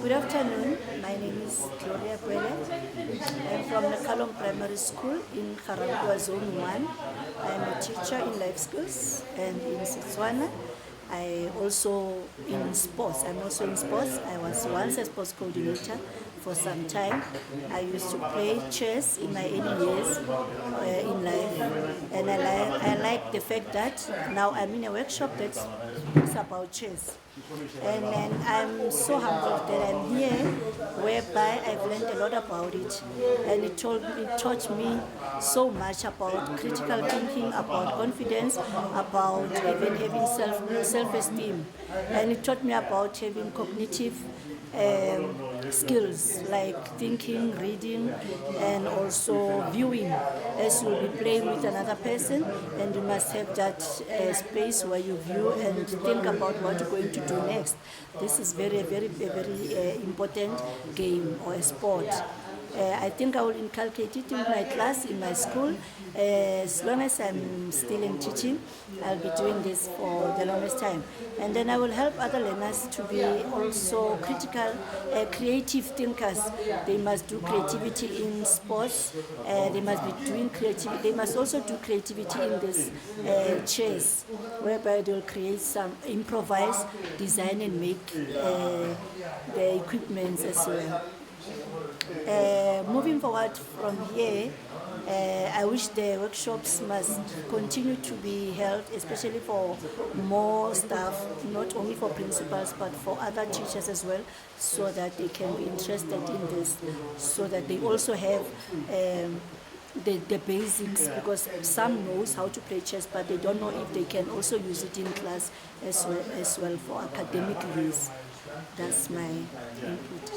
Good afternoon. My name is Gloria Kwele. I'm from Lekgalong Primary School in Garangwa Zone 1. I'm a teacher in life skills and in Setswana. I also in sports. I'm also in sports. I was once a sports coordinator for some time. I used to play chess in my early years in life, and I like the fact that now I'm in a workshop that speaks about chess. And then I'm so humbled that I'm here, whereby I've learned a lot about it, and it taught me so much about critical thinking, about confidence, about even having self-esteem, and it taught me about having cognitive skills like thinking, reading, and also viewing. As you'll be playing with another person, and you must have that space where you view and think about what you're going to do next. This is very important game or a sport. I think I will inculcate it in my class, in my school. As long as I'm still in teaching, I'll be doing this for the longest time. And then I will help other learners to be also critical, creative thinkers. They must do creativity in sports. They must be doing creativity. They must also do creativity in this chess, whereby they'll create some, improvise, design, and make the equipments as well. Moving forward from here, I wish the workshops must continue to be held, especially for more staff, not only for principals, but for other teachers as well, so that they can be interested in this, so that they also have the basics, because some knows how to play chess, but they don't know if they can also use it in class as well for academic use. That's my input.